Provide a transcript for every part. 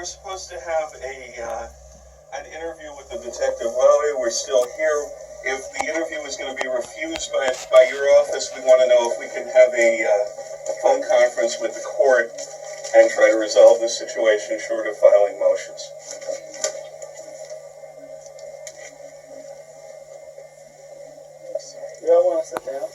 we're supposed to have an interview with the detective. While we're still here, if the interview is going to be refused by your office, we want to know if we can have a phone conference with the court and try to resolve the situation short of filing motions. You all want to sit down?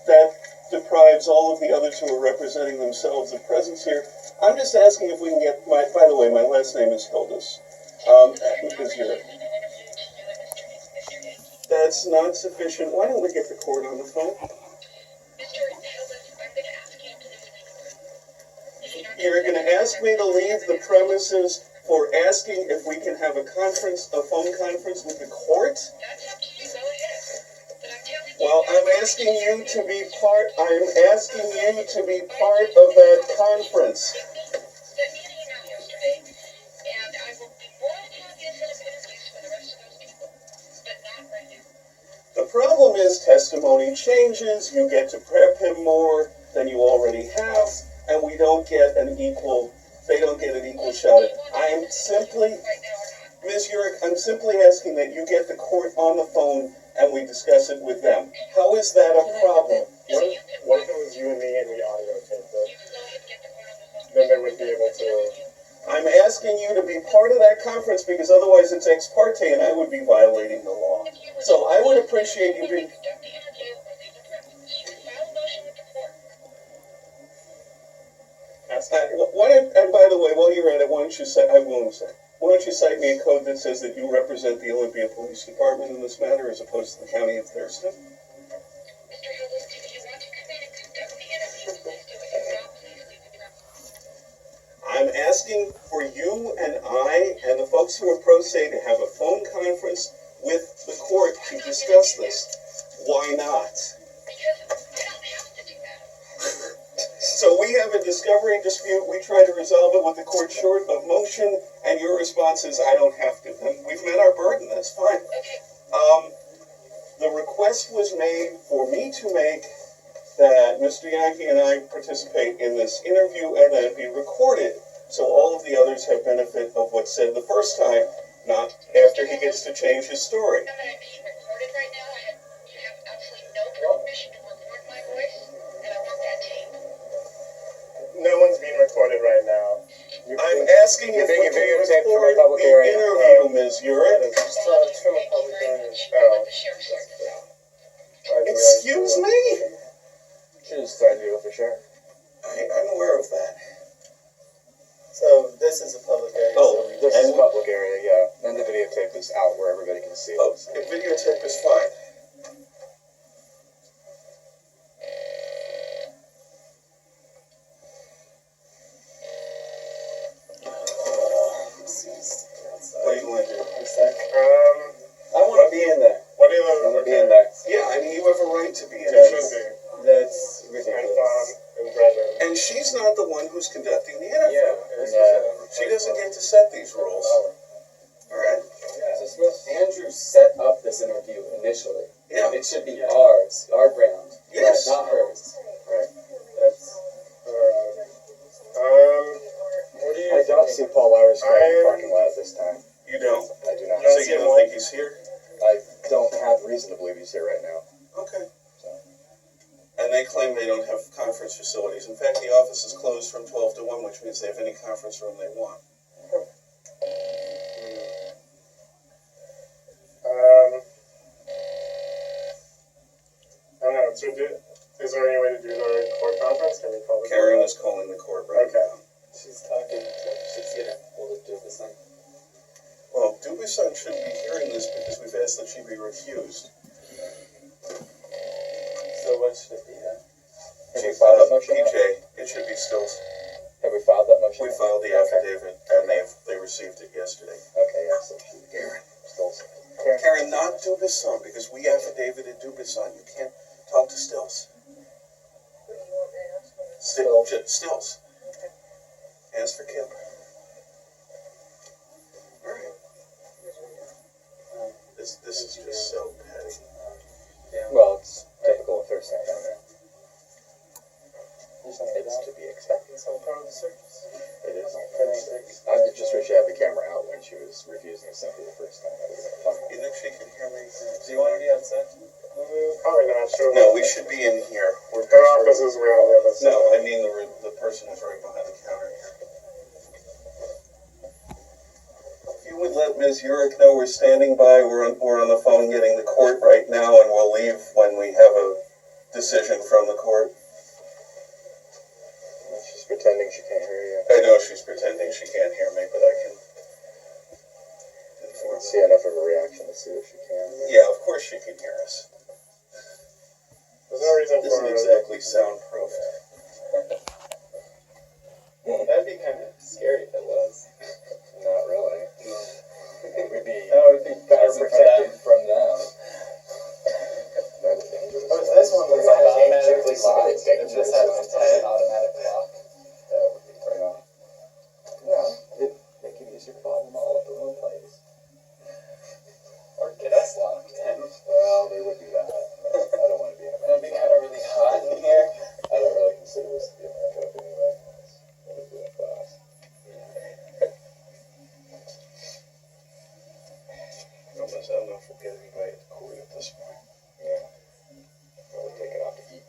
That deprives all of the others who are representing themselves of presence here. I'm just asking if we can get by the way, my last name is Hilda's. That's not sufficient. Why don't we get the court on the phone? You're going to ask me to leave the premises for asking if we can have a phone conference with the court? That's up to you. Go ahead. But I'm telling you. Well, I'm asking you to be part of that conference. Sent me an email yesterday, and I will be more than happy to set up interviews for the rest of those people, but not right now. The problem is testimony changes, you get to prep him more than you already have, and they don't get an equal shot at it. Ms. Urick, I'm simply asking that you get the court on the phone and we discuss it with them. How is that a problem? What if it was you and me and we audio taped it? Then they would be able to... I'm asking you to be part of that conference because otherwise it's ex parte and I would be violating the law. So I would appreciate you being... And by the way, while you're at it, why don't you cite me a code that says that you represent the Olympia Police Department in this matter as opposed to the County of Thurston? Mr. Hillis, if you want to come in and conduct the interview, please do it. If not, please leave the premises. I'm asking for you and I and the folks who are pro se to have a phone conference with the court to discuss this. Why not? Because I don't have to do that. So we have a discovery dispute, we try to resolve it with the court short of motion, and your response is, I don't have to. And we've met our burden, that's fine. Okay. The request was made for me to make that Mr. Yankee and I participate in this interview and that it be recorded, so all of the others have benefit of what's said the first time, not after he gets to change his story. I'm being recorded right now. You have absolutely no permission to record my voice, and I want that tape. No one's being recorded right now. I'm asking if we can record the interview, Ms. Urick. Excuse me? Should have started to go for sure. I'm aware of that. So this is a public area. Oh, this is a public area, yeah. And the videotape is out where everybody can see it. Oh, the videotape is fine. What do you want to do? I want to be in there. What do you I want want to be in there. Yeah, I mean, you have a right to be in That's, there. that's ridiculous. And she's not the one who's conducting the interview. Yeah. She doesn't get to set these rules. All right? So Smith, Andrew set up this interview initially. Yeah. It should be ours, our ground, Yes. not hers. Right. That's... what do you... I don't see Paul Lower in the parking lot this time. You don't. I do not. So you don't think he's here? I don't have reason to believe he's here right now. Okay. So. And they claim they don't have conference facilities. In fact, the office is closed from 12 to 1, which means they have any conference room they want. I don't know. So is there any way to do the court conference? Can we call the Karen court? is calling the court right Okay. now. She's talking to, she's gonna hold it to this thing. Well, Dubuisson shouldn't be hearing this because we've asked that she be recused. So what should it be then? Have we Chief, filed that motion? PJ, it should be Stills. Have we filed that motion? We filed the affidavit and they received it yesterday. Okay, yeah, so Karen. still. Karen, not Dubuisson, because we affidavitted Dubuisson. You can't talk to Stills. Stills. Ask for Kip. All right. This is just so petty. Well, it's typical of Thurston County. let Ms. Urick know we're standing by. We're on the phone getting the court right now, and we'll leave when we have a decision from the court. She's pretending she can't hear you. I know she's pretending she can't hear me, but I can inform See enough of a reaction to see if she can. Yeah, of course she can hear us. There's no reason This isn't exactly soundproof. That'd be kind of scary if it was. Not really. We'd be That would be better protected from them. Oh, this one was automatically locked. It just has an automatic lock. That would be pretty off. Yeah, they can use your phone all at the one place. Or get us locked in. Well, they would do that. I don't want to be in a It'd be kind of really hot in here. I don't really consider this to be a backup anyway. It would be a class. I don't know if we'll get anybody to court at this point. Yeah. Probably taking off to eat.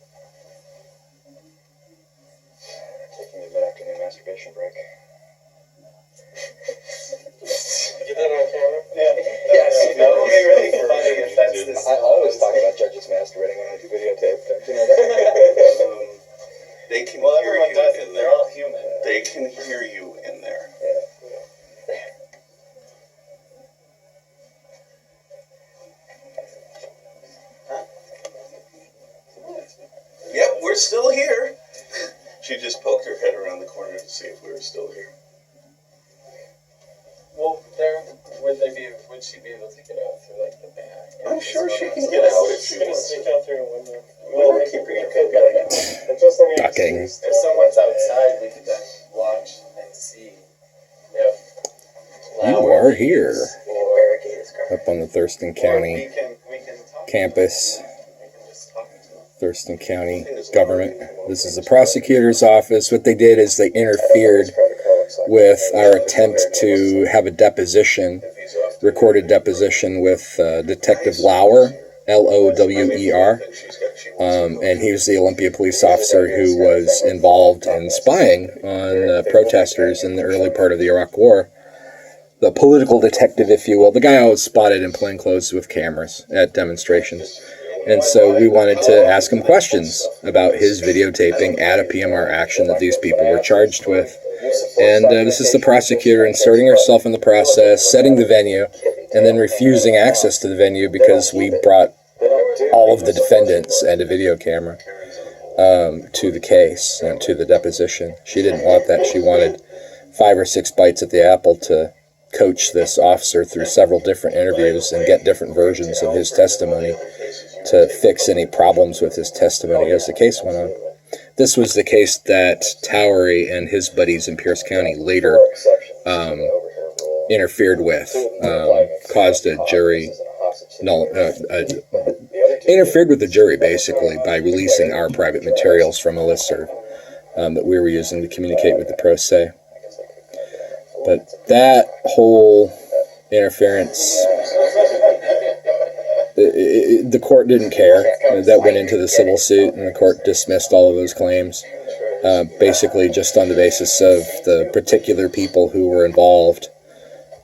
Taking a mid-afternoon masturbation break. Get that on camera? Yeah. Yes. That would be really funny if that's this. I always talk about judges masturbating when I do videotape. Don't you know that? They can Well, hear everyone you does in it. there. They're all human. They can hear you in there. Yeah. Yep, we're still here. She just poked her head around the corner to see if we were still here. Well, would she be able to get out through like the back? I'm sure she can get out if she She's gonna wants sneak to. out through a window. We're not keeping her could head go. back. And just let me Ducking. If someone's outside, we could then watch and see if You Lower are here, or barricade his car. up on the Thurston Or County we can talk campus, to him. We can just talk to him. Thurston County government. This is the prosecutor's office. What they did is they interfered with our attempt to have a deposition, recorded deposition with Detective Lower, Lower. And he was the Olympia police officer who was involved in spying on protesters in the early part of the Iraq War. The political detective, if you will, the guy I was spotted in plain clothes with cameras at demonstrations. And so we wanted to ask him questions about his videotaping at a PMR action that these people were charged with. And this is the prosecutor inserting herself in the process, setting the venue, and then refusing access to the venue because we brought all of the defendants and a video camera to the case, to the deposition. She didn't want that. She wanted 5 or 6 bites at the apple to coach this officer through several different interviews and get different versions of his testimony to fix any problems with his testimony as the case went on. This was the case that Towery and his buddies in Pierce County later interfered with, caused a jury, interfered with the jury basically by releasing our private materials from a listserv that we were using to communicate with the pro se. But that whole interference, the court didn't care. That went into the civil suit, and the court dismissed all of those claims, basically just on the basis of the particular people who were involved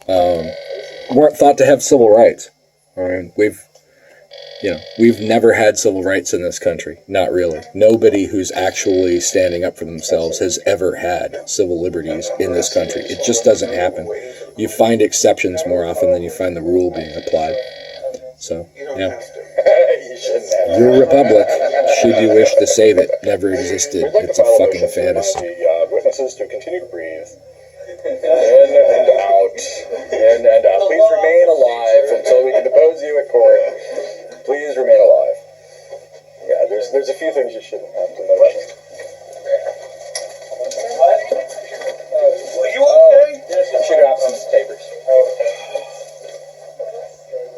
weren't thought to have civil rights. I mean, we've never had civil rights in this country. Not really. Nobody who's actually standing up for themselves has ever had civil liberties in this country. It just doesn't happen. You find exceptions more often than you find the rule being applied. So, yeah. Your republic, should you wish to save it, never existed. It's a fucking fantasy. Witnesses to continue to breathe. In and out. In and out. Please remain alive until we can depose you at court. Please remain alive. Yeah, there's a few things you shouldn't have to know. Are you okay? She dropped some papers.